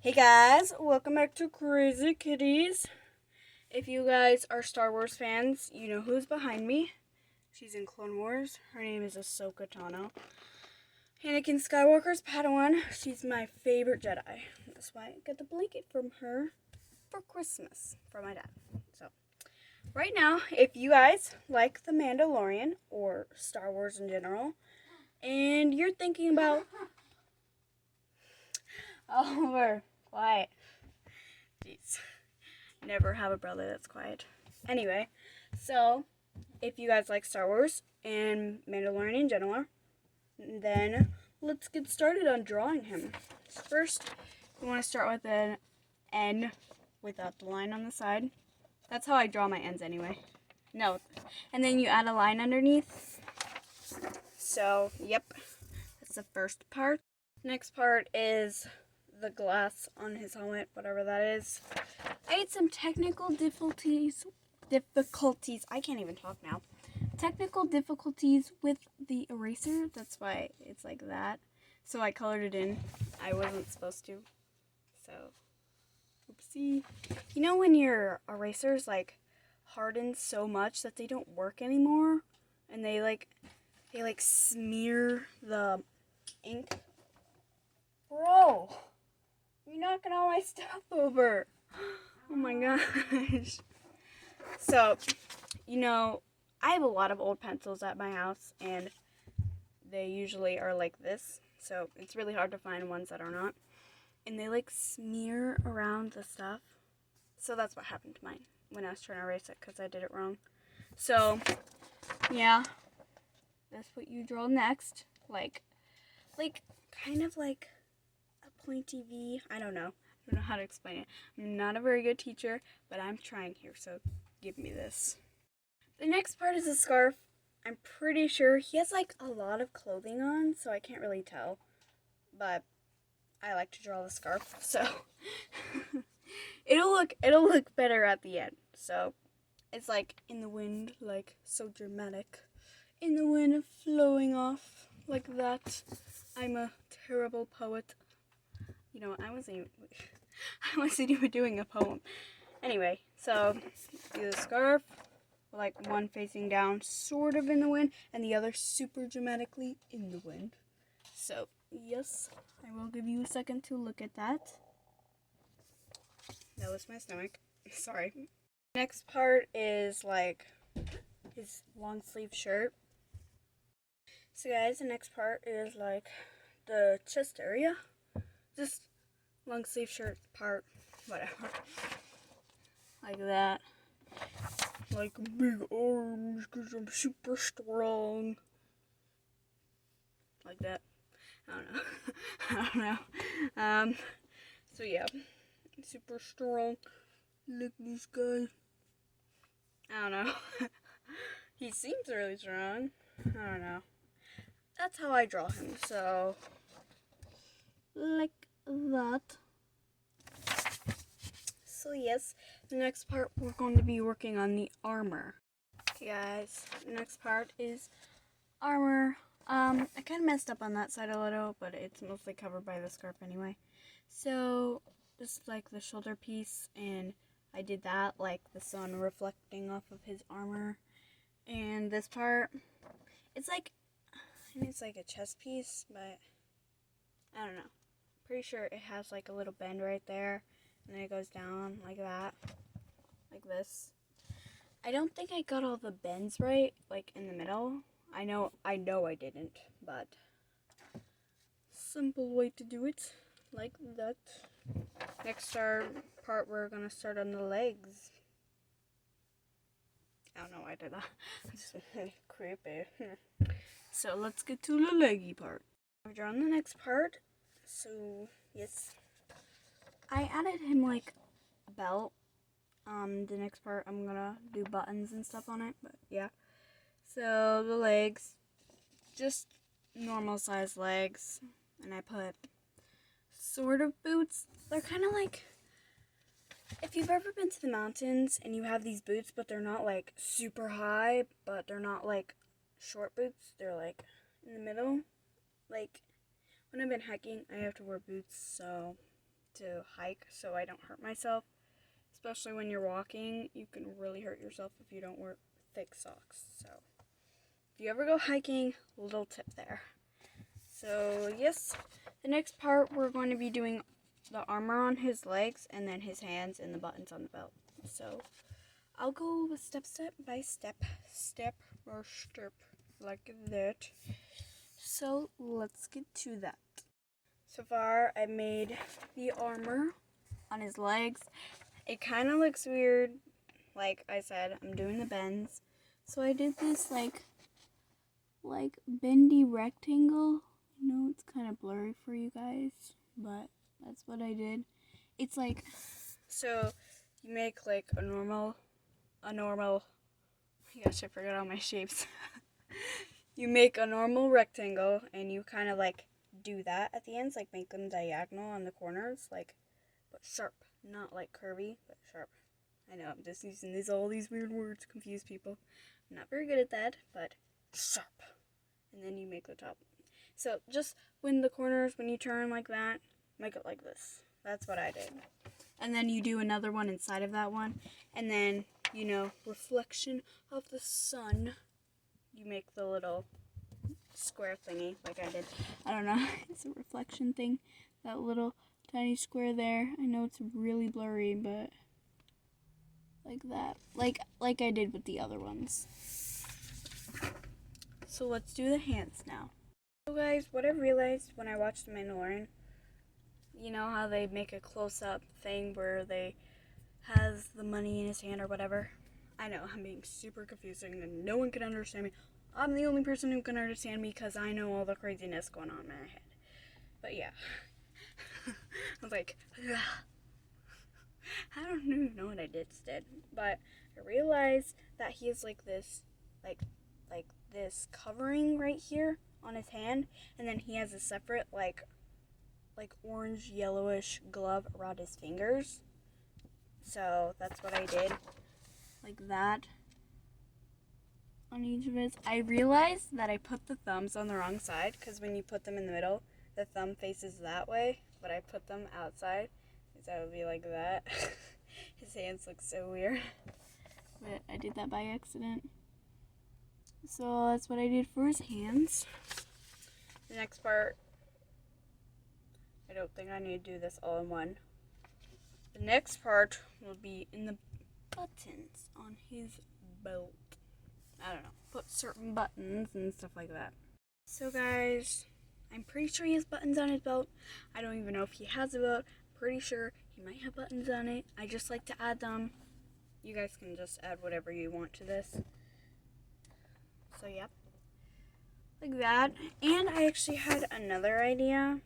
Hey guys, welcome back to Crazy Kitties. If you guys are Star Wars fans, you know who's behind me. She's in Clone Wars. Her name is Ahsoka Tano. Anakin Skywalker's Padawan. She's my favorite Jedi. That's why I got the blanket from her for Christmas from my dad. So, right now, if you guys like The Mandolorian or Star Wars in general, and you're thinking about Oliver, quiet. Jeez. Never have a brother that's quiet. Anyway, so if you guys like Star Wars and Mandalorian in general, then let's get started on drawing him. First, you want to start with an N without the line on the side. That's how I draw my N's anyway. No. And then you add a line underneath. So, yep. That's the first part. Next part is the glass on his helmet, whatever that is. I had some technical difficulties. I can't even talk now. Technical difficulties with the eraser. That's why it's like that. So I colored it in. I wasn't supposed to. So, oopsie. You know when your erasers like harden so much that they don't work anymore, and they smear the ink. Bro, you're knocking all my stuff over. Oh my gosh. So, I have a lot of old pencils at my house, and they usually are like this. So, it's really hard to find ones that are not. And they smear around the stuff. So, that's what happened to mine when I was trying to erase it because I did it wrong. So, yeah. That's what you draw next. Kind of like a pointy V. I don't know how to explain it. I'm not a very good teacher, but I'm trying here, so give me this. The next part is a scarf. I'm pretty sure he has a lot of clothing on, so I can't really tell. But I like to draw the scarf, so it'll look better at the end. So it's in the wind, so dramatic. In the wind flowing off like that. I'm a terrible poet. I wasn't even doing a poem. Anyway, so do the scarf, one facing down, sort of in the wind, and the other super dramatically in the wind. So, yes, I will give you a second to look at that. That was my stomach. Sorry. Next part is, his long sleeve shirt. So, guys, the next part is, the chest area. Just long sleeve shirt part, whatever. Like that. Like big arms because I'm super strong. Like that. I don't know. So yeah. Super strong. Look at this guy. I don't know. He seems really strong. I don't know. That's how I draw him. So, like that. So yes, the next part we're going to be working on the armor. Okay guys, the next part is armor. I kind of messed up on that side a little, but it's mostly covered by the scarf anyway. So, just the shoulder piece, and I did that the sun reflecting off of his armor. And this part, it's it's a chest piece, but I don't know. Pretty sure it has a little bend right there, and then it goes down like that, like this. I don't think I got all the bends right, in the middle. I know I didn't, but simple way to do it, like that. Next part, we're gonna start on the legs. I don't know why I did that. It's just creepy. So let's get to the leggy part. I've drawn the next part. So yes, I added him a belt. The next part I'm gonna do buttons and stuff on it, but yeah. So the legs, just normal size legs, and I put sort of boots. They're kind of if you've ever been to the mountains and you have these boots, but they're not super high, but they're not short boots. They're in the middle. When I've been hiking, I have to wear boots, so to hike so I don't hurt myself. Especially when you're walking, you can really hurt yourself if you don't wear thick socks. So if you ever go hiking, little tip there. So yes, the next part we're going to be doing the armor on his legs and then his hands and the buttons on the belt. So I'll go step by step like that. So let's get to that. So far I made the armor on his legs. It kind of looks weird. Like I said, I'm doing the bends. So I did this like bendy rectangle. I know it's kind of blurry for you guys, but that's what I did. It's like, so you make like a normal, gosh, I forgot all my shapes. You make a normal rectangle and you kind of like do that at the ends, like make them diagonal on the corners, like, but sharp, not like curvy, but sharp. I know, I'm just using all these weird words to confuse people. I'm not very good at that, but sharp. And then you make the top. So just when the corners, when you turn like that, make it like this. That's what I did. And then you do another one inside of that one. And then, you know, reflection of the sun. You make the little square thingy like I did. I don't know. It's a reflection thing. That little tiny square there. I know it's really blurry, but like that. Like I did with the other ones. So let's do the hands now. So guys, what I realized when I watched The Mandolorian, you know how they make a close-up thing where they has the money in his hand or whatever? I know, I'm being super confusing and no one can understand me. I'm the only person who can understand me because I know all the craziness going on in my head. But yeah. I was like, ugh. I don't even know what I did. But I realized that he has like this, like this covering right here on his hand, and then he has a separate like orange yellowish glove around his fingers. So that's what I did, like that on each of his. I realized that I put the thumbs on the wrong side because when you put them in the middle, the thumb faces that way, but I put them outside, so that would be like that. His hands look so weird, but I did that by accident. So that's what I did for his hands. The next part, I don't think I need to do this all in one. The next part will be in the buttons on his belt. I don't know, put certain buttons and stuff like that. So guys, I'm pretty sure he has buttons on his belt. I don't even know if he has a belt. I'm pretty sure he might have buttons on it. I just like to add them. You guys can just add whatever you want to this. So yep, like that. And I actually had another idea.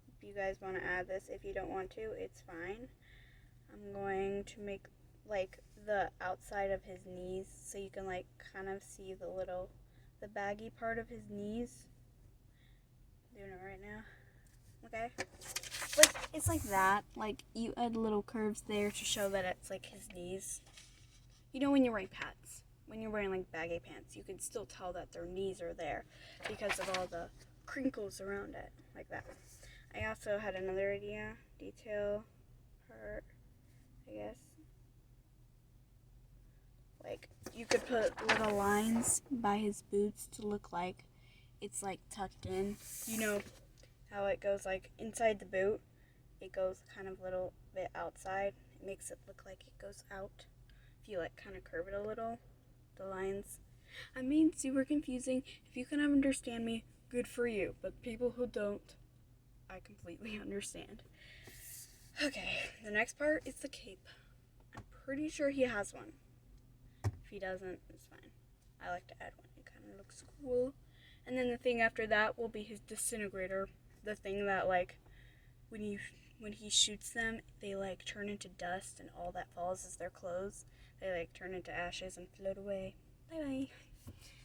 If you guys want to add this, if you don't want to, it's fine. I'm going to make like the outside of his knees so you can like kind of see the baggy part of his knees. I'm doing it right now. Okay, like it's like that. Like you add little curves there to show that it's like his knees. You know when you're wearing pants, when you're wearing like baggy pants, you can still tell that their knees are there because of all the crinkles around it, like that. I also had another idea, detail part, I guess. Like you could put little lines by his boots to look like it's like tucked in. You know how it goes like inside the boot, it goes kind of a little bit outside. It makes it look like it goes out. If you like kind of curve it a little, the lines. I'm being super confusing. If you can understand me, good for you. But people who don't, I completely understand. Okay, the next part is the cape. I'm pretty sure he has one. If he doesn't, it's fine. I like to add one. It kind of looks cool. And then the thing after that will be his disintegrator. The thing that like when he shoots them, they like turn into dust and all that falls is their clothes. They like turn into ashes and float away. Bye bye.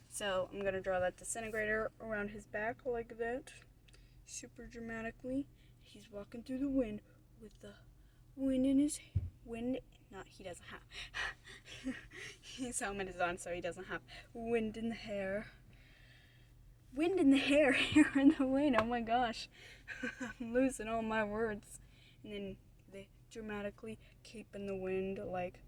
So I'm gonna draw that disintegrator around his back like that, super dramatically. He's walking through the wind with the wind in his he doesn't have his helmet is on, so he doesn't have wind in the hair. Wind in the hair, hair in the wind. Oh my gosh, I'm losing all my words. And then they dramatically cape in the wind, like,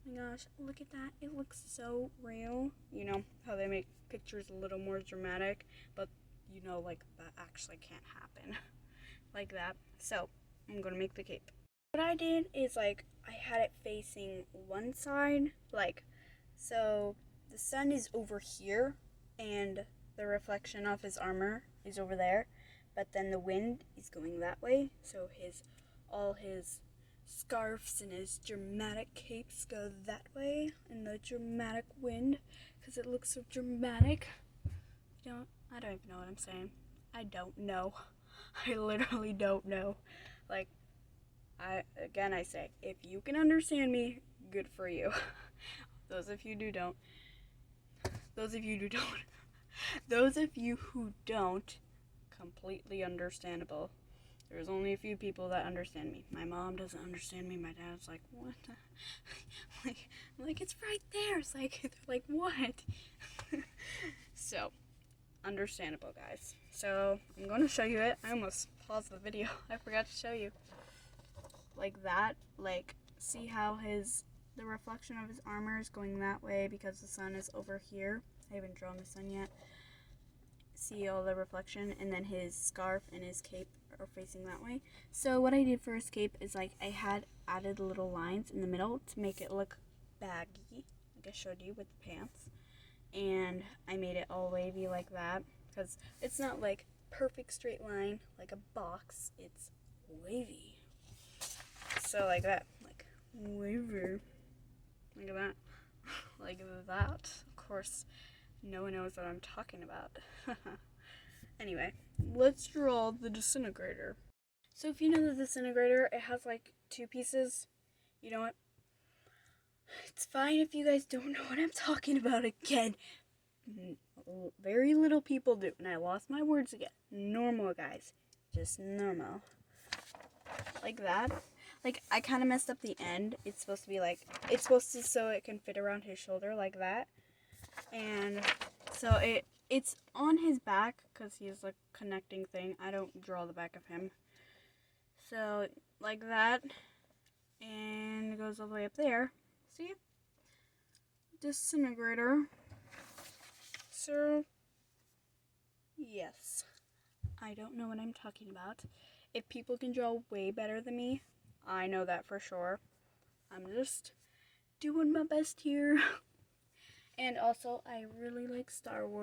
oh my gosh, look at that, it looks so real. You know how they make pictures a little more dramatic, but you know, like, that actually can't happen. Like that. So I'm gonna make the cape. What I did is, like, I had it facing one side, like, so the sun is over here and the reflection of his armor is over there, but then the wind is going that way, so all his scarves and his dramatic capes go that way in the dramatic wind because it looks so dramatic. I don't even know what I'm saying. I don't know. I literally don't know. Like, I say, if you can understand me, good for you. Those of you who don't, completely understandable. There's only a few people that understand me. My mom doesn't understand me. My dad's like, what? like, it's right there. It's like, they're like, what? So, understandable, guys. So, I'm going to show you it. I almost paused the video. I forgot to show you. Like that. Like, see how the reflection of his armor is going that way because the sun is over here. I haven't drawn the sun yet. See all the reflection, and then his scarf and his cape are facing that way. So what I did for his cape is, like, I had added little lines in the middle to make it look baggy, like I showed you with the pants. And I made it all wavy like that because it's not like perfect straight line like a box, it's wavy. So like that, like wavy, like that, like that. Of course, no one knows what I'm talking about. Anyway, let's draw the disintegrator. So if you know the disintegrator, it has like two pieces. You know what? It's fine if you guys don't know what I'm talking about again. Very little people do, and I lost my words again. Normal, guys. Just normal. Like that. Like, I kind of messed up the end. It's supposed to be like, it's supposed to so it can fit around his shoulder like that. And so it's on his back because he has like connecting thing. I don't draw the back of him. So like that, and it goes all the way up there. See? Disintegrator. So yes, I don't know what I'm talking about. If people can draw way better than me, I know that for sure. I'm just doing my best here. And also, I really like Star Wars.